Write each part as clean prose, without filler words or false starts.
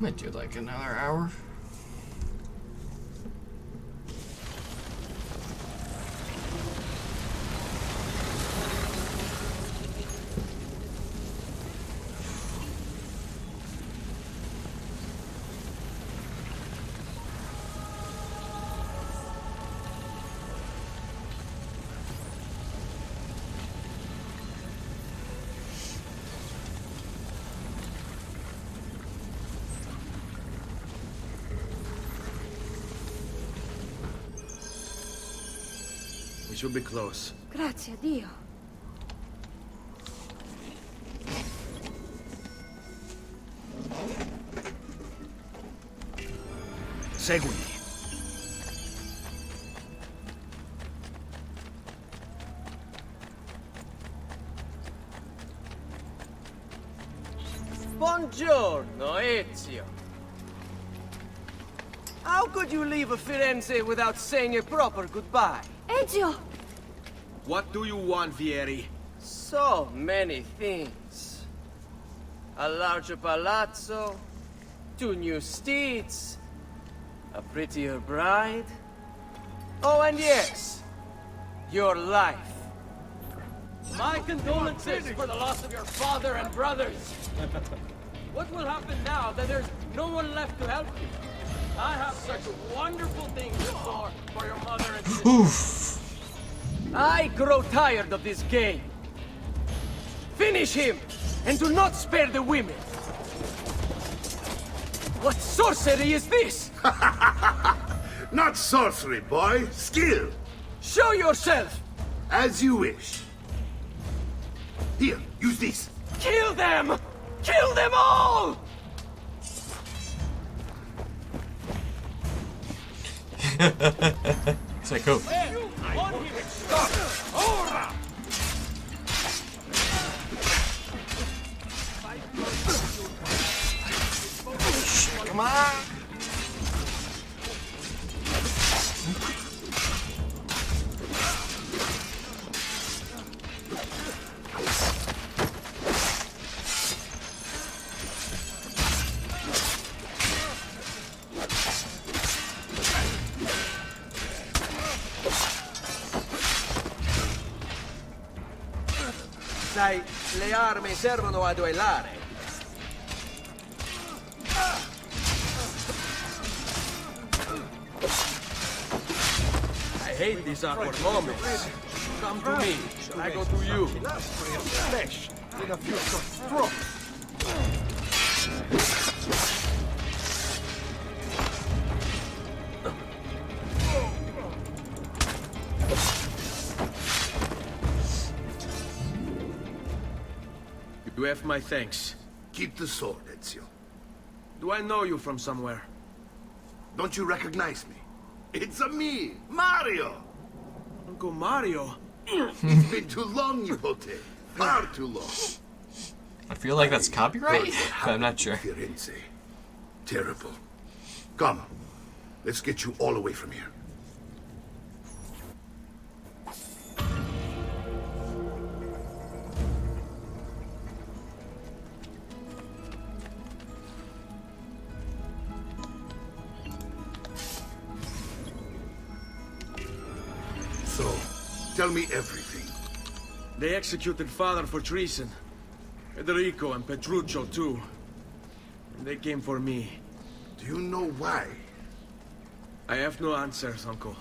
Might do like another hour. We should be close. Grazie a Dio. Seguimi. Buongiorno, Ezio. How could you leave a Firenze without saying a proper goodbye? Ezio! What do you want, Vieri? So many things. A larger palazzo, 2 new steeds, a prettier bride. Oh, and yes, your life. My condolences for the loss of your father and brothers. What will happen now that there's no one left to help you? I have such wonderful things in store for your mother and sister. Oof. I grow tired of this game. Finish him, and do not spare the women. What sorcery is this? Not sorcery, boy. Skill. Show yourself! As you wish. Here, use this. Kill them! Kill them all! It's like, oh. Come on! Sai, le armi servono a duellare. I hate these awkward moments. Come to me, I go to you. Flesh in a few short strokes. You have my thanks. Keep the sword, Ezio. Do I know you from somewhere? Don't you recognize me? It's a me, Mario. Uncle Mario? It's been too long, Pt4. Far too long. I feel like that's copyright, Heard what but I'm not happened sure. in Firenze. Terrible. Come, let's get you all away from here. So, tell me everything. They executed father for treason. Federico and Petruccio too. And they came for me. Do you know why? I have no answers, Uncle.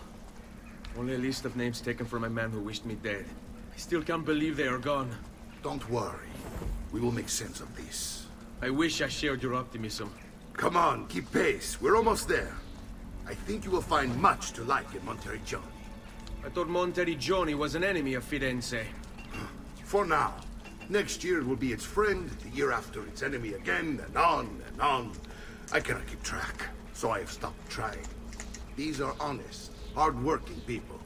Only a list of names taken from a man who wished me dead. I still can't believe they are gone. Don't worry. We will make sense of this. I wish I shared your optimism. Come on, keep pace. We're almost there. I think you will find much to like in Monteriggioni. I thought Monteriggioni was an enemy of Firenze. For now. Next year it will be its friend, the year after its enemy again, and on and on. I cannot keep track, so I have stopped trying. These are honest, hard-working people.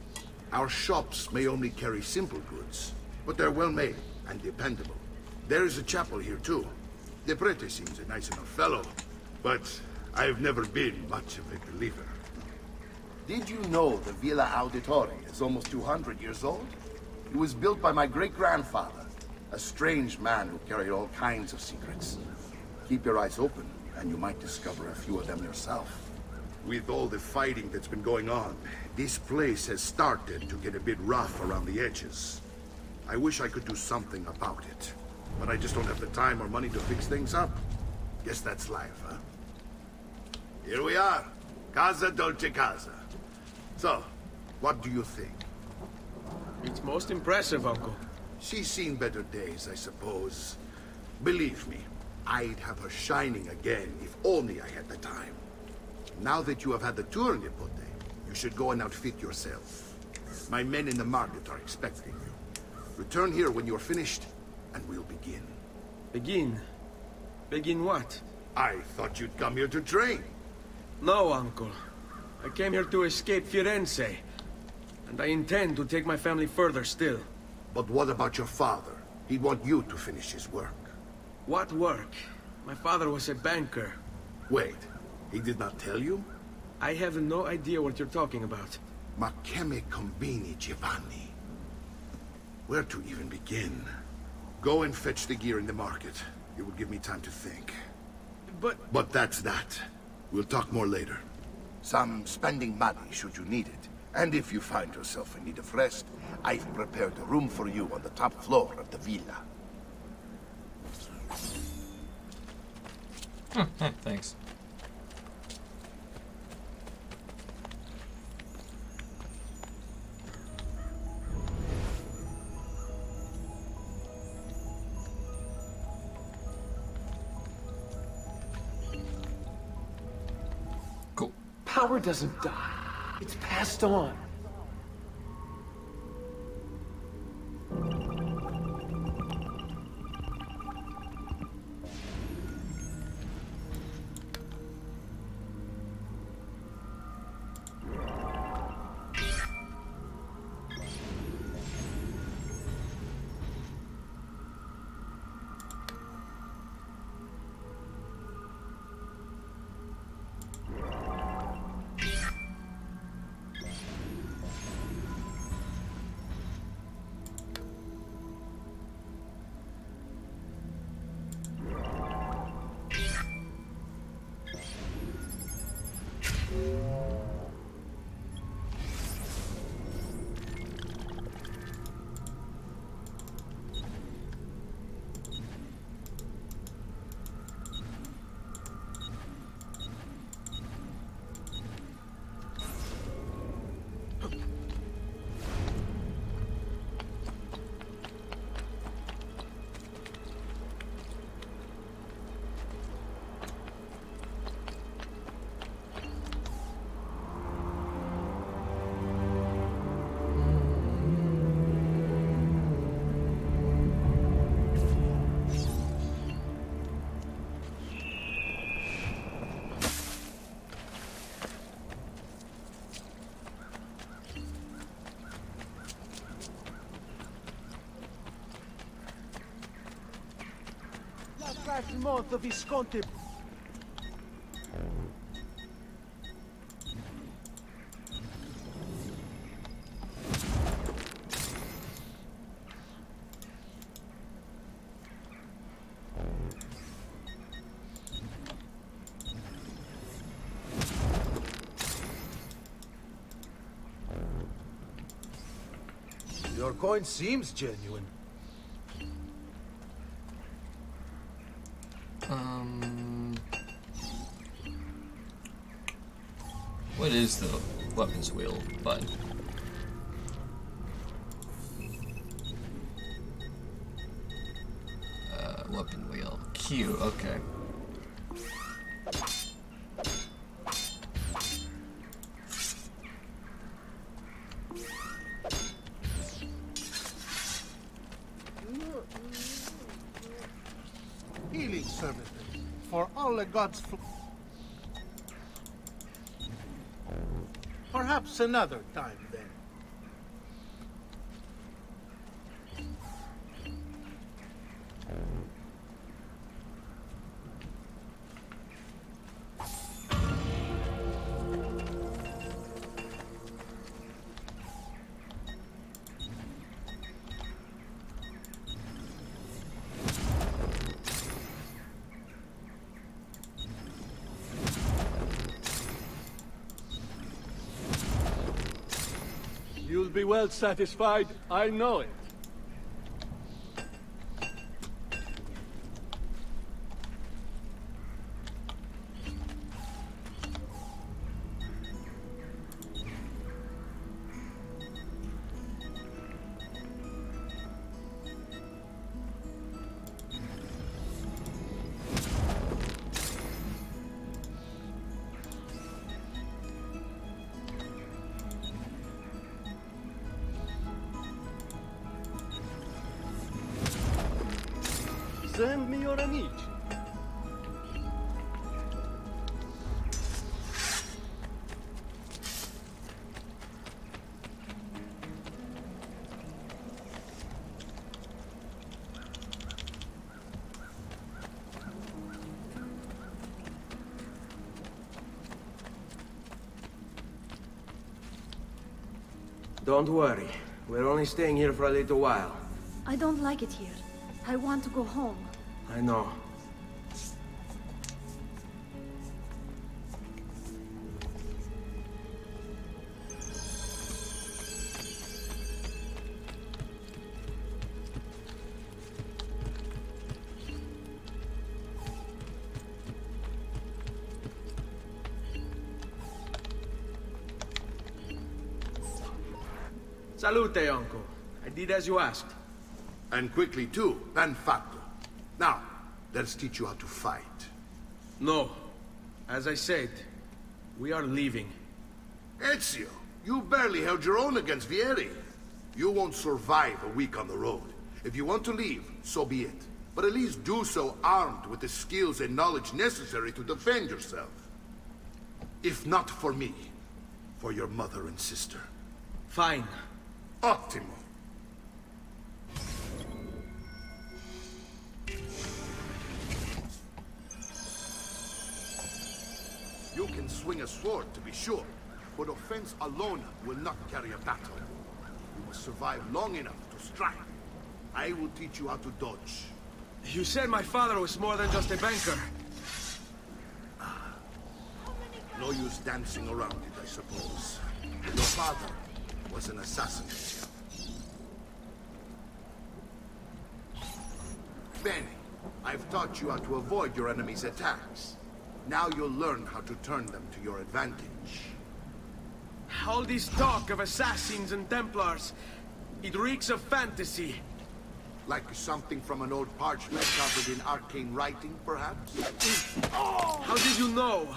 Our shops may only carry simple goods, but they're well-made and dependable. There is a chapel here, too. The Prete seems a nice enough fellow, but I've never been much of a believer. Did you know the Villa Auditore is almost 200 years old? It was built by my great-grandfather, a strange man who carried all kinds of secrets. Keep your eyes open, and you might discover a few of them yourself. With all the fighting that's been going on, this place has started to get a bit rough around the edges. I wish I could do something about it, but I just don't have the time or money to fix things up. Guess that's life, huh? Here we are. Casa Dolce Casa. So, what do you think? It's most impressive, Uncle. She's seen better days, I suppose. Believe me, I'd have her shining again if only I had the time. Now that you have had the tour, Nipote, you should go and outfit yourself. My men in the market are expecting you. Return here when you're finished, and we'll begin. Begin? Begin what? I thought you'd come here to train. No, Uncle. I came here to escape Firenze. And I intend to take my family further still. But what about your father? He'd want you to finish his work. What work? My father was a banker. Wait, he did not tell you? I have no idea what you're talking about. Ma che me combini, Giovanni? Where to even begin? Go and fetch the gear in the market. It will give me time to think. But that's that. We'll talk more later. Some spending money should you need it. And if you find yourself in need of rest, I've prepared a room for you on the top floor of the villa. Thanks. Cool. Power doesn't die. It's passed on. Molto Visconti. Your coin seems genuine. What is the weapons wheel button? Weapon wheel. Q, okay. Healing services for all the gods. Perhaps another time then. be well satisfied, I know it. Send me your amici. Don't worry. We're only staying here for a little while. I don't like it here. I want to go home. I know. Salute, uncle. I did as you asked. And quickly too, Pt4. Now, let's teach you how to fight. No. As I said, we are leaving. Ezio, you barely held your own against Vieri. You won't survive a week on the road. If you want to leave, so be it. But at least do so armed with the skills and knowledge necessary to defend yourself. If not for me, for your mother and sister. Fine. Ottimo. You can swing a sword, to be sure, but offense alone will not carry a battle. You must survive long enough to strike. I will teach you how to dodge. You said my father was more than just a banker. No use dancing around it, I suppose. Your father was an assassin. Bene, I've taught you how to avoid your enemy's attacks. Now you'll learn how to turn them to your advantage. All this talk of assassins and Templars, it reeks of fantasy. Like something from an old parchment covered in arcane writing, perhaps? How did you know?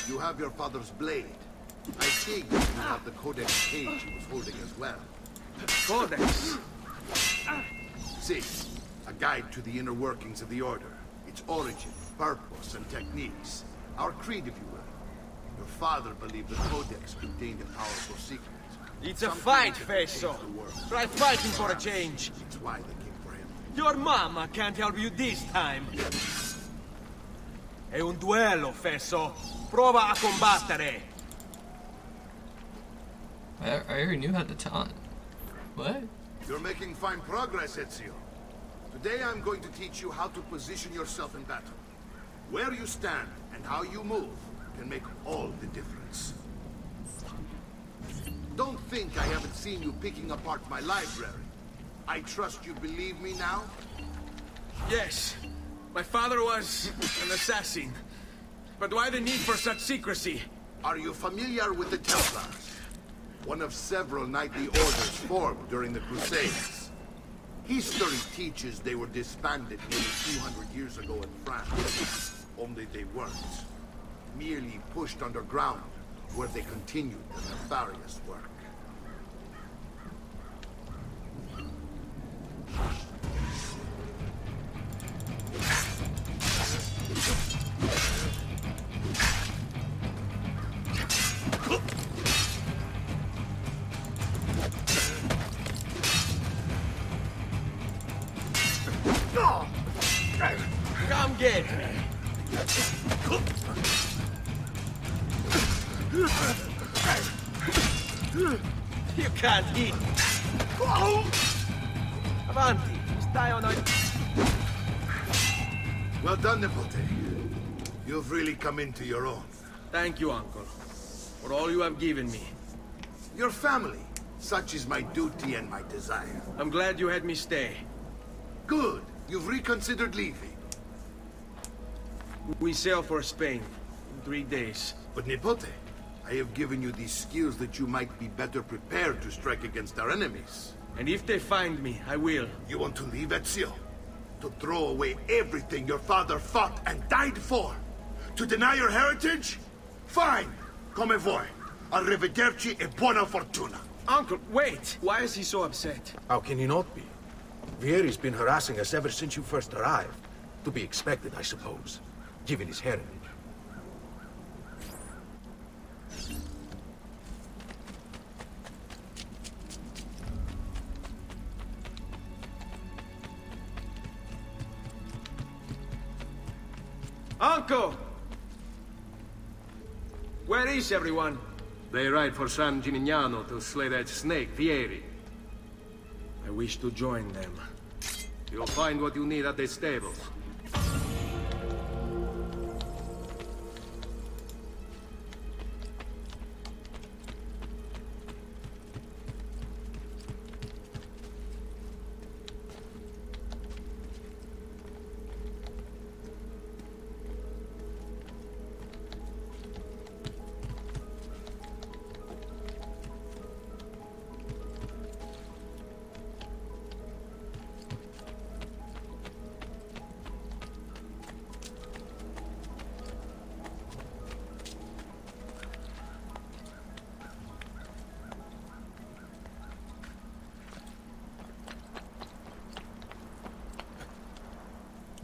You have your father's blade. I think you have the codex page he was holding as well. Codex? See, a guide to the inner workings of the Order. Its origin, purpose, and techniques. Our creed, if you will. Your father believed the Codex contained a powerful secret. It's a Something fight, that could change Fesso. the world. Try fighting for a change. It's why they came for him. Your mama can't help you this time. È un duello, Fesso. Prova a combattere. I already knew how to taunt. What? You're making fine progress, Ezio. Today I'm going to teach you how to position yourself in battle. Where you stand and how you move can make all the difference. Don't think I haven't seen you picking apart my library. I trust you believe me now? Yes, my father was an assassin. But why the need for such secrecy? Are you familiar with the Templars? One of several knightly orders formed during the Crusades. History teaches they were disbanded nearly 200 years ago in France. Only they weren't. Merely pushed underground, where they continued their nefarious work. Come get me. You can't hit me. Avanti, stai on a... Well done, Nipote. You've really come into your own. Thank you, Uncle, for all you have given me. Your family, Such is my duty and my desire. I'm glad you had me stay. Good. You've reconsidered leaving. We sail for Spain in 3 days. But Nipote, I have given you these skills that you might be better prepared to strike against our enemies. And if they find me, I will. You want to leave Ezio? To throw away everything your father fought and died for? To deny your heritage? Fine! Come voi. Arrivederci e buona fortuna. Uncle, wait! Why is he so upset? How can he not be? Vieri's been harassing us ever since you first arrived. To be expected, I suppose, given his heritage. Uncle! Where is everyone? They ride for San Gimignano to slay that snake, Vieri. I wish to join them. You'll find what you need at the stables.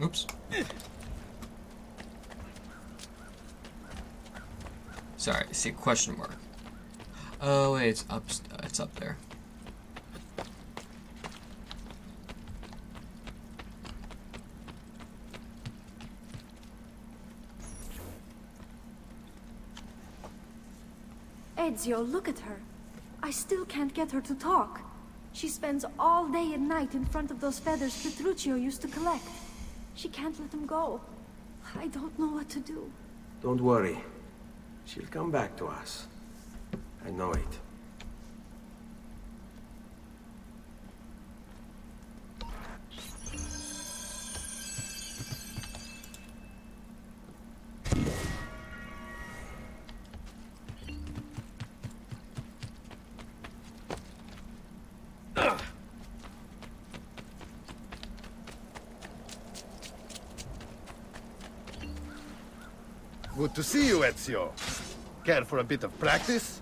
Oops. Sorry, see question mark. Oh wait, it's up there. Ezio, look at her. I still can't get her to talk. She spends all day and night in front of those feathers Petruccio used to collect. She can't let them go. I don't know what to do. Don't worry. She'll come back to us. I know it. Good to see you, Ezio. Care for a bit of practice?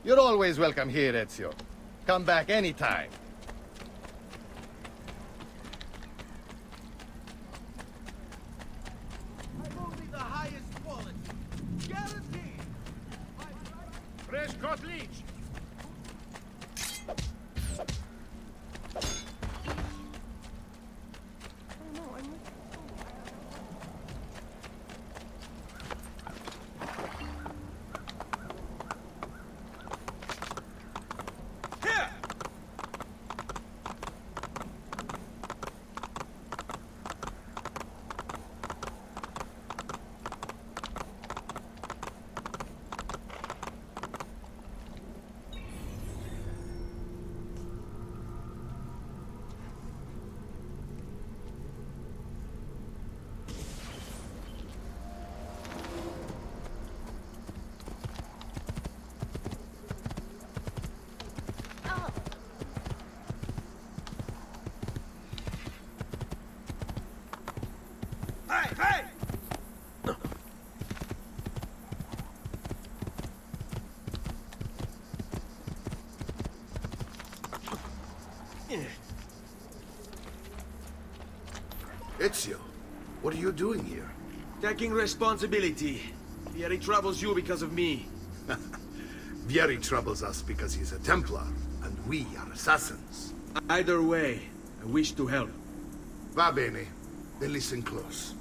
You're always welcome here, Ezio. Come back anytime. Only the highest quality. Guaranteed. Fresh caught leech. Ezio, what are you doing here? Taking responsibility. Vieri troubles you because of me. Vieri troubles us because he's a Templar, and we are assassins. Either way, I wish to help. Va bene. Then listen close.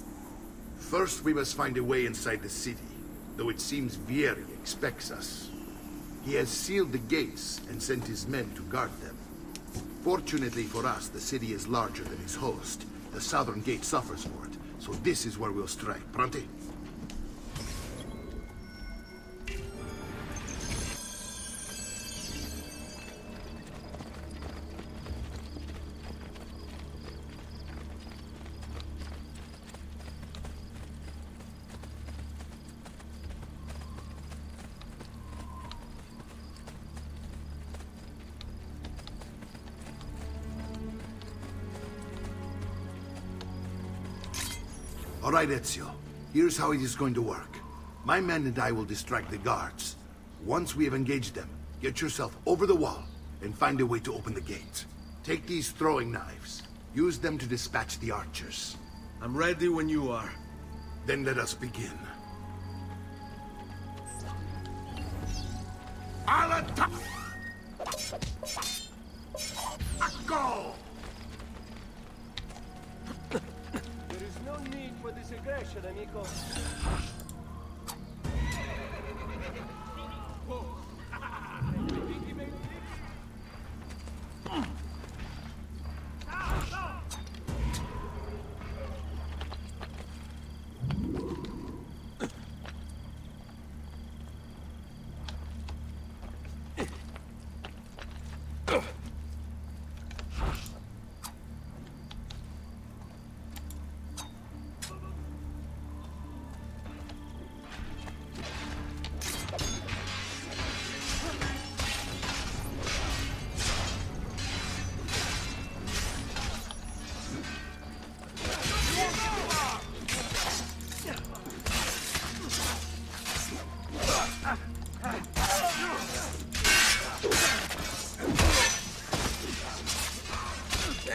First, we must find a way inside the city, though it seems Vieri expects us. He has sealed the gates and sent his men to guard them. Fortunately for us, the city is larger than its host. The southern gate suffers for it, so this is where we'll strike. Pronti? All right, Ezio. Here's how it is going to work. My men and I will distract the guards. Once we have engaged them, get yourself over the wall and find a way to open the gate. Take these throwing knives. Use them to dispatch the archers. I'm ready when you are. Then let us begin. I'll attack! Go! There is no need for this aggression, amico.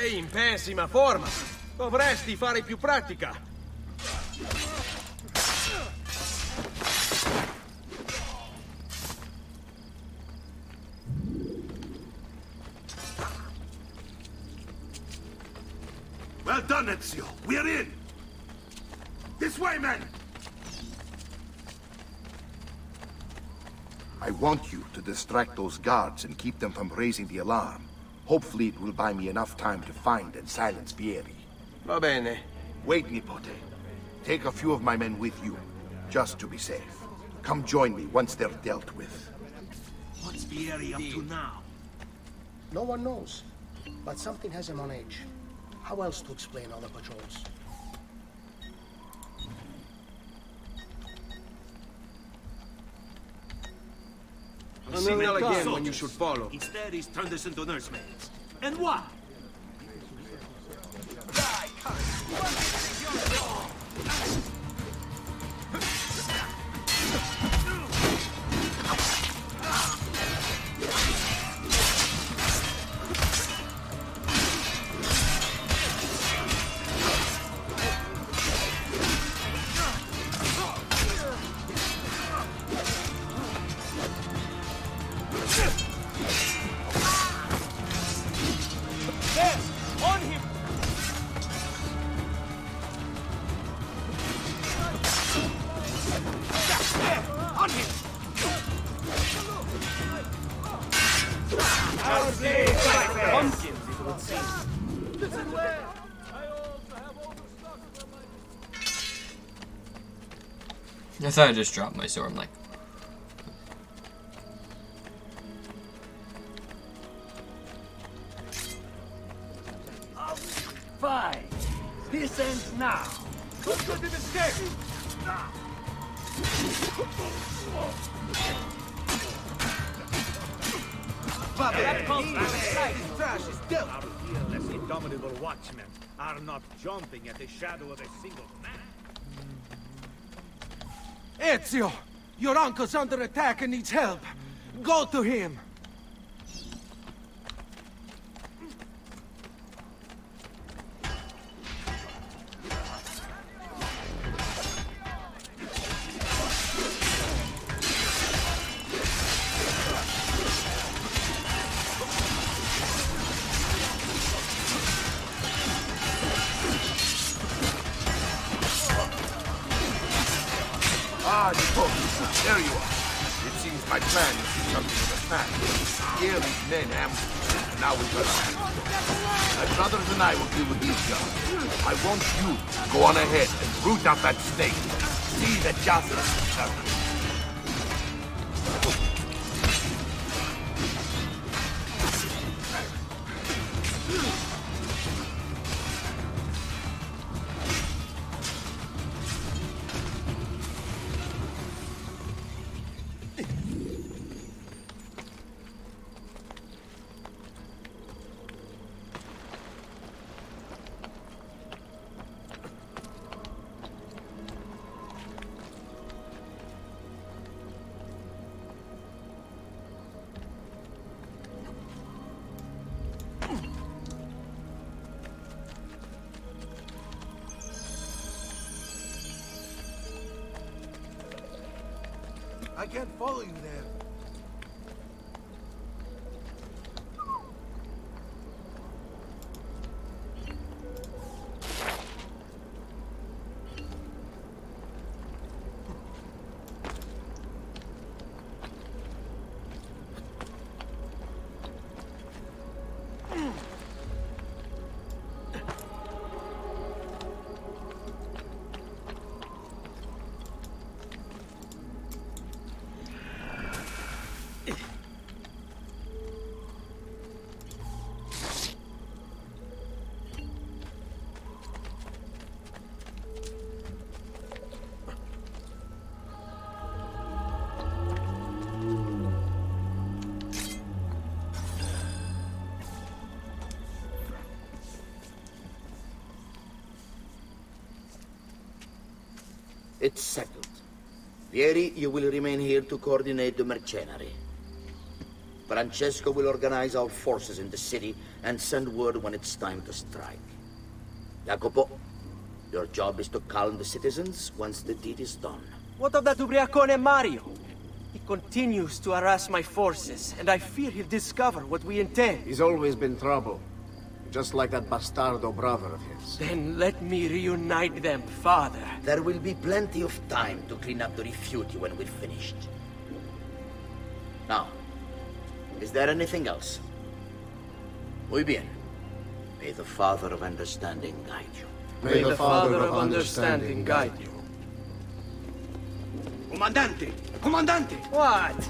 Sei in pessima forma. Dovresti fare più pratica. Well done, Ezio. We're in! This way, men! I want you to distract those guards and keep them from raising the alarm. Hopefully it will buy me enough time to find and silence Vieri. Va bene. Wait, Nipote. Take a few of my men with you, just to be safe. Come join me once they're dealt with. What's Vieri up to now? No one knows, but something has him on edge. How else to explain all the patrols? A signal again when you should follow. Instead, he's turned us into nursemaids. And why? I thought I just dropped my sword. I'm like, Fine. This ends now. Who's going to escape? Our fearless, indomitable watchmen are not jumping at the shadow of a single man. Ezio! Your uncle's under attack and needs help. Go to him! before you. There you are. It seems my plan is to something of a fact. Vieri's men ambushed us, and now we've got to My brothers and I will deal with these guys. I want you to go on ahead and root out that snake. See that justice is served. I can't follow you there. It's settled. Vieri, you will remain here to coordinate the mercenary. Francesco will organize our forces in the city and send word when it's time to strike. Jacopo, your job is to calm the citizens once the deed is done. What of that ubriacone Mario? He continues to harass my forces, and I fear he'll discover what we intend. He's always been trouble. Just like that bastardo brother of his. Then let me reunite them, father. There will be plenty of time to clean up the refuge when we're finished. Now, is there anything else? Muy bien. May the Father of Understanding guide you. May the Father of Understanding guide you. Comandante! Comandante! What?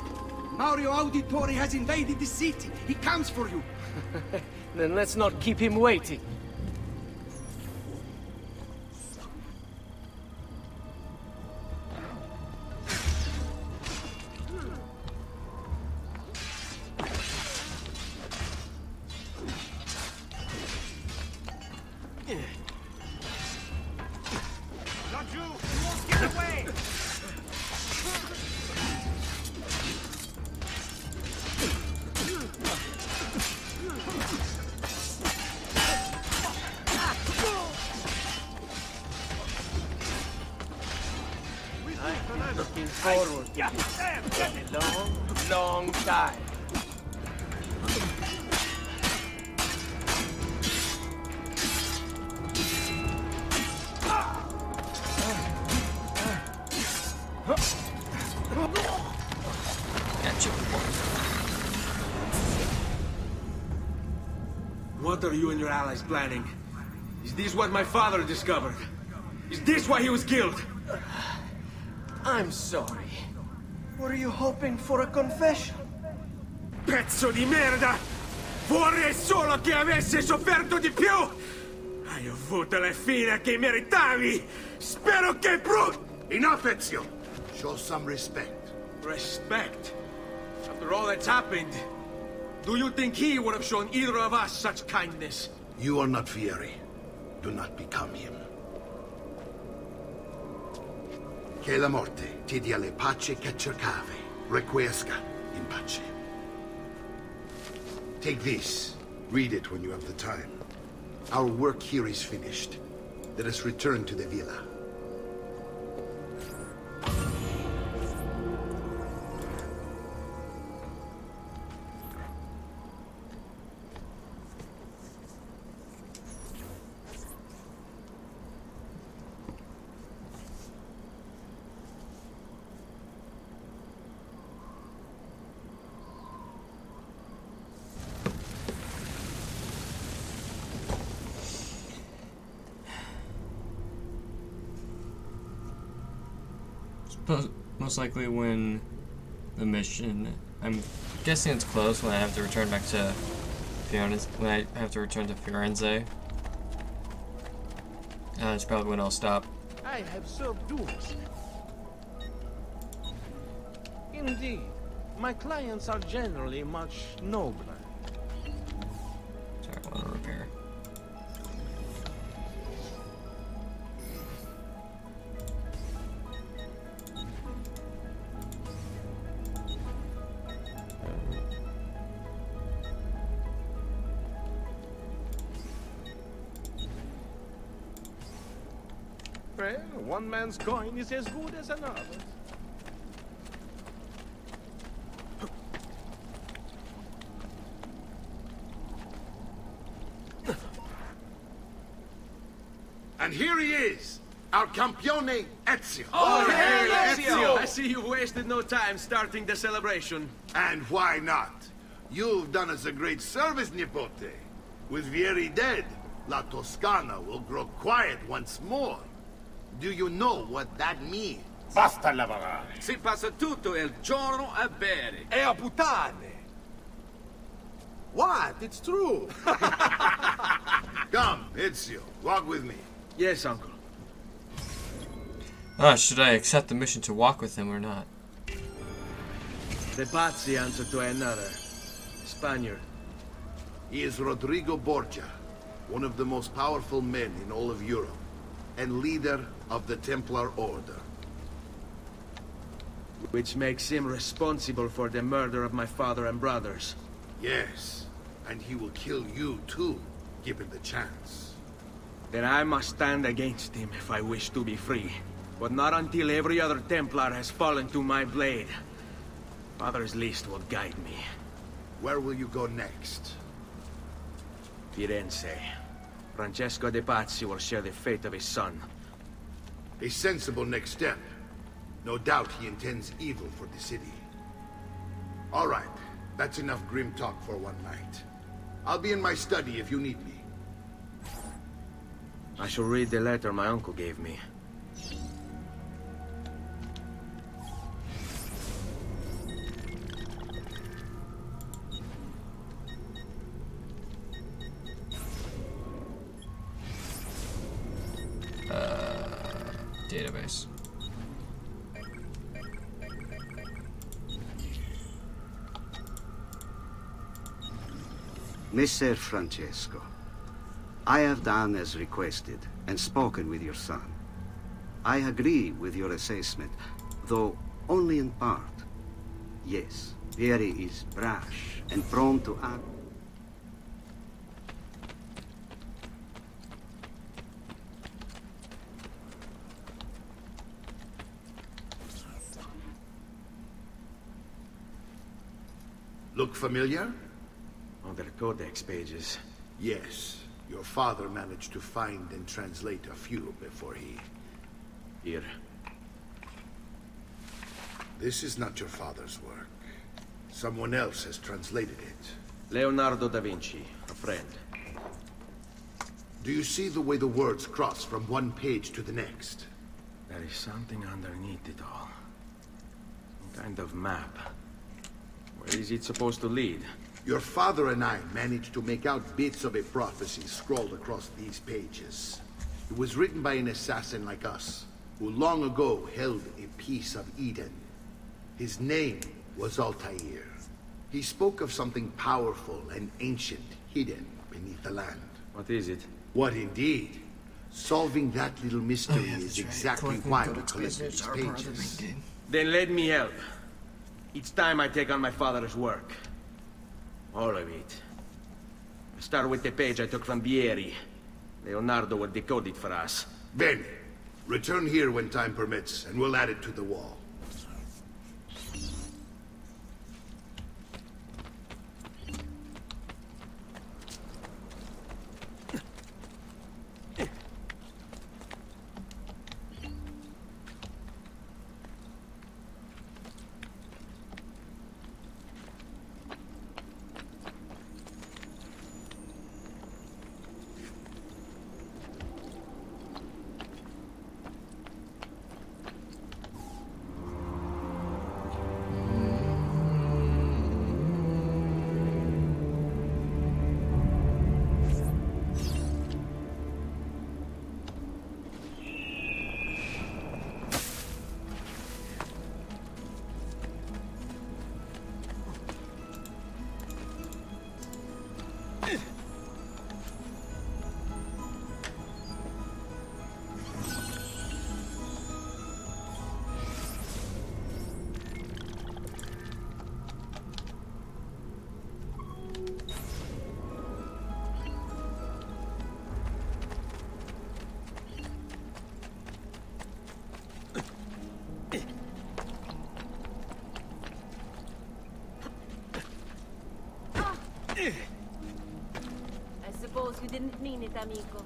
Mario Auditore has invaded the city. He comes for you. Then let's not keep him waiting. Not you! You won't get away! I'm looking forward to this in a long, long time. Gotcha. What are you and your allies planning? Is this what my father discovered? Is this why he was killed? I'm sorry. Were you hoping for a confession? Pezzo di merda! Vorrei solo che avessi sofferto di più! Hai avuto la fine che meritavi! Spero che Enough, Ezio! Show some respect. Respect? After all that's happened, do you think he would have shown either of us such kindness? You are not Vieri. Do not become him. Che la morte ti dia le pace che cercavi. Requiesca in pace. Take this. Read it when you have the time. Our work here is finished. Let us return to the villa. most likely when the mission. I'm guessing it's close when I have to return back to Firenze. When I have to return to Firenze, that's probably when I'll stop. I have served dukes. Indeed, my clients are generally much nobler. Sorry, I want to repair. Well, one man's coin is as good as another. And here he is, our campione Ezio. Oh, hey, Ezio! I see you wasted no time starting the celebration. And why not? You've done us a great service, Nipote. With Vieri dead, La Toscana will grow quiet once more. Do you know what that means? Basta lavorare. Si passa tutto il giorno a bere. E a puttane. What? It's true. Come, Ezio, walk with me. Yes, uncle. Should I accept the mission to walk with him or not? The Pazzi answer to another. Spaniard. He is Rodrigo Borgia, one of the most powerful men in all of Europe, and leader of the Templar Order. Which makes him responsible for the murder of my father and brothers. Yes, and he will kill you too, given the chance. Then I must stand against him if I wish to be free. But not until every other Templar has fallen to my blade. Father's list will guide me. Where will you go next? Firenze. Francesco de Pazzi will share the fate of his son. A sensible next step. No doubt he intends evil for the city. All right, that's enough grim talk for one night. I'll be in my study if you need me. I shall read the letter my uncle gave me. Database. Messer Francesco, I have done as requested and spoken with your son. I agree with your assessment, though only in part. Yes, Vieri is brash and prone to act. Look familiar? On their codex pages. Yes. Your father managed to find and translate a few before he... Here. This is not your father's work. Someone else has translated it. Leonardo da Vinci, a friend. Do you see the way the words cross from one page to the next? There is something underneath it all. Some kind of map. Where is it supposed to lead? Your father and I managed to make out bits of a prophecy scrawled across these pages. It was written by an assassin like us, who long ago held a piece of Eden. His name was Altair. He spoke of something powerful and ancient hidden beneath the land. What is it? What indeed? Solving that little mystery is exactly why we collected these pages. Then let me help. It's time I take on my father's work. All of it. I start with the page I took from Vieri. Leonardo will decode it for us. Bene. Return here when time permits, and we'll add it to the wall. I suppose you didn't mean it, amigo.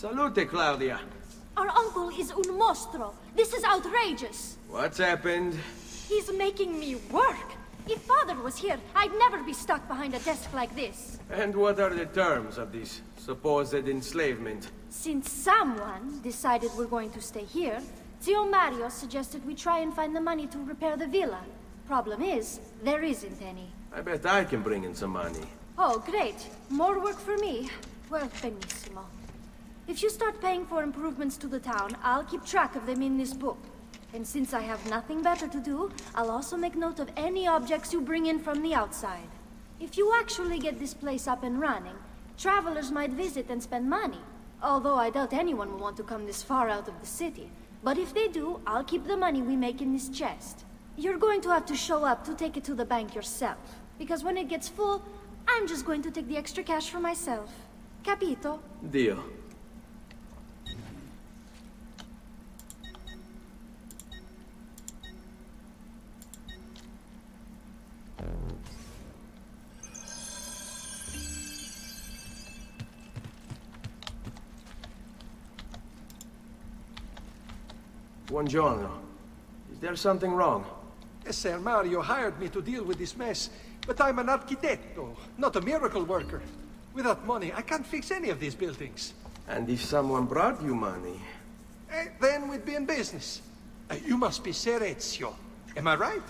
Salute, Claudia. Our uncle is un mostro. This is outrageous. What's happened? He's making me work. If Father was here, I'd never be stuck behind a desk like this. And what are the terms of this supposed enslavement? Since someone decided we're going to stay here, Zio Mario suggested we try and find the money to repair the villa. Problem is, there isn't any. I bet I can bring in some money. Oh, great. More work for me. Well, benissimo. If you start paying for improvements to the town, I'll keep track of them in this book. And since I have nothing better to do, I'll also make note of any objects you bring in from the outside. If you actually get this place up and running, travelers might visit and spend money. Although I doubt anyone will want to come this far out of the city. But if they do, I'll keep the money we make in this chest. You're going to have to show up to take it to the bank yourself. Because when it gets full, I'm just going to take the extra cash for myself. Capito? Deal. Buongiorno. Is there something wrong? Messer Mario hired me to deal with this mess, but I'm an architetto, not a miracle worker. Without money, I can't fix any of these buildings. And if someone brought you money? Then we'd be in business. You must be Ser Ezio. Am I right?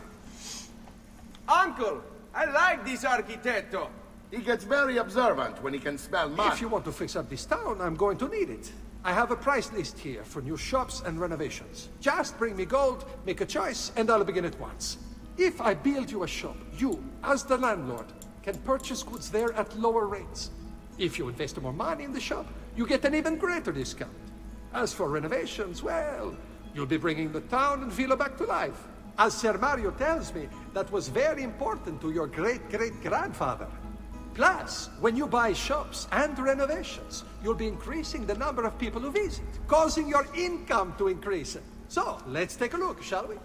Uncle! I like this architetto! He gets very observant when he can smell mud. If you want to fix up this town, I'm going to need it. I have a price list here for new shops and renovations. Just bring me gold, make a choice, and I'll begin at once. If I build you a shop, you, as the landlord, can purchase goods there at lower rates. If you invest more money in the shop, you get an even greater discount. As for renovations, well, you'll be bringing the town and villa back to life. As Sir Mario tells me, that was very important to your great-great-grandfather. Plus, when you buy shops and renovations, you'll be increasing the number of people who visit, causing your income to increase. So, let's take a look, shall we?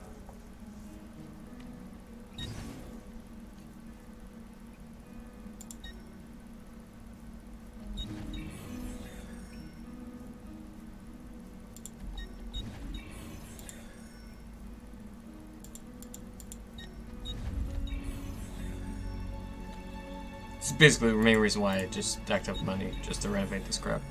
This is basically the main reason why I just stacked up money, just to renovate this crap.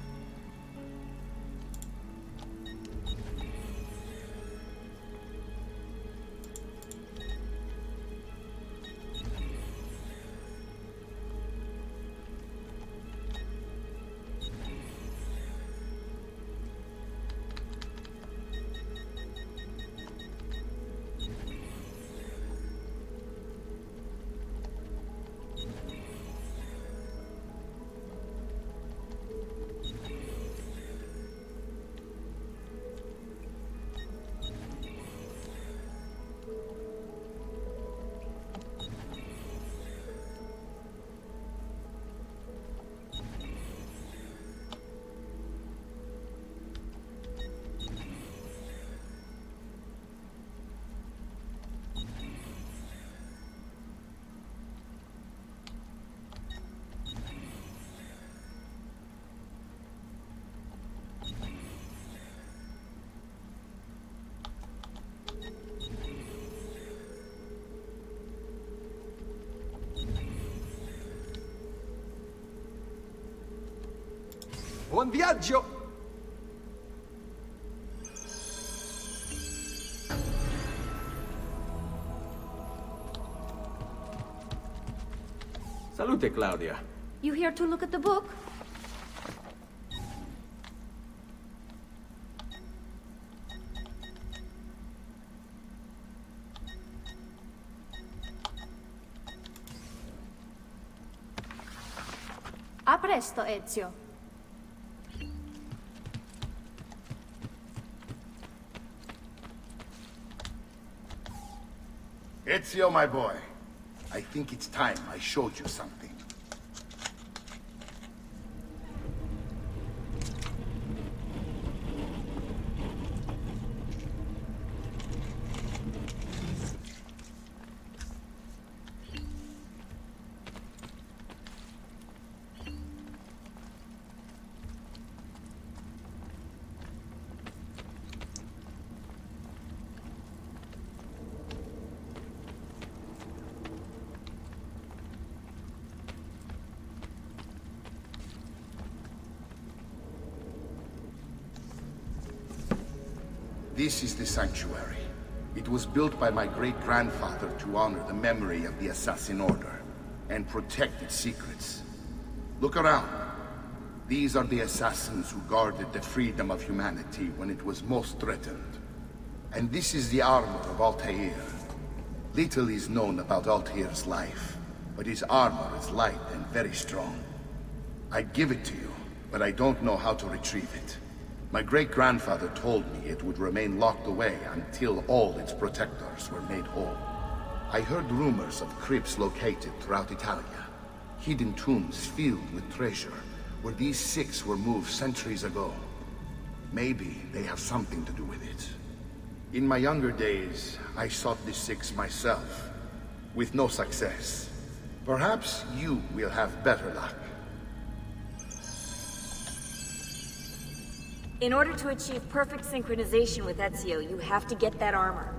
Buon viaggio! Salute, Claudia. You here to look at the book? A presto, Ezio. Ezio, my boy, I think it's time I showed you something. This is the sanctuary. It was built by my great-grandfather to honor the memory of the Assassin Order and protect its secrets. Look around. These are the assassins who guarded the freedom of humanity when it was most threatened. And this is the armor of Altair. Little is known about Altair's life, but his armor is light and very strong. I'd give it to you, but I don't know how to retrieve it. My great-grandfather told me it would remain locked away until all its protectors were made whole. I heard rumors of crypts located throughout Italia, hidden tombs filled with treasure, where these six were moved centuries ago. Maybe they have something to do with it. In my younger days, I sought the six myself, with no success. Perhaps you will have better luck. In order to achieve perfect synchronization with Ezio, you have to get that armor.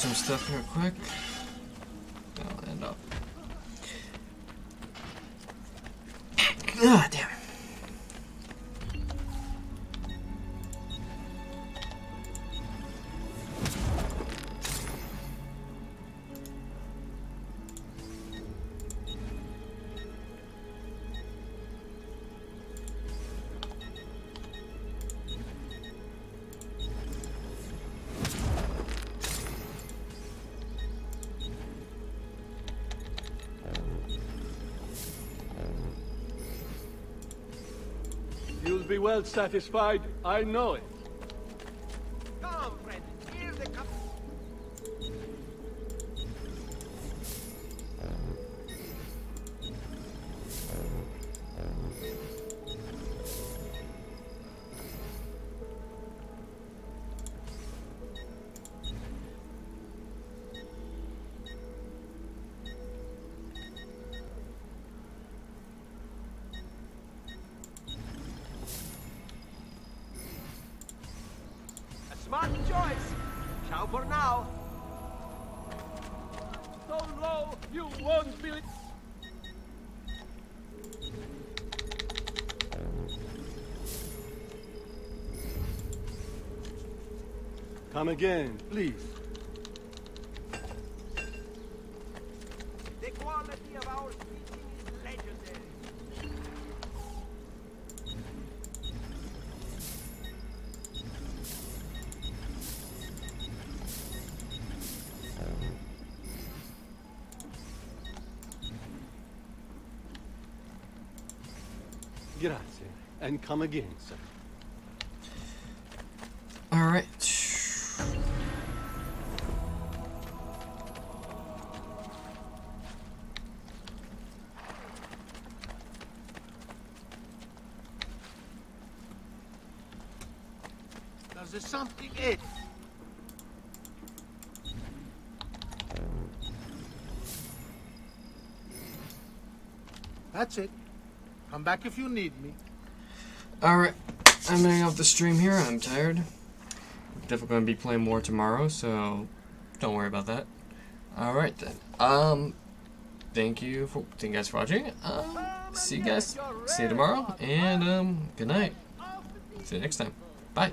some stuff real quick. I'll end up. Ah, damn it. You'll be well satisfied, I know it. Come, friend. Here they come. Smart choice. Ciao for now. So low, you won't believe. Come again, please. The quality of our speaking is legendary. Grazie, and come again, sir. All right. There's something in. That's it. Come back if you need me. Alright, I'm ending off the stream here. I'm tired. Definitely going to be playing more tomorrow, so don't worry about that. Alright then. Thank you guys for watching. See you guys. See you tomorrow. And good night. See you next time. Bye.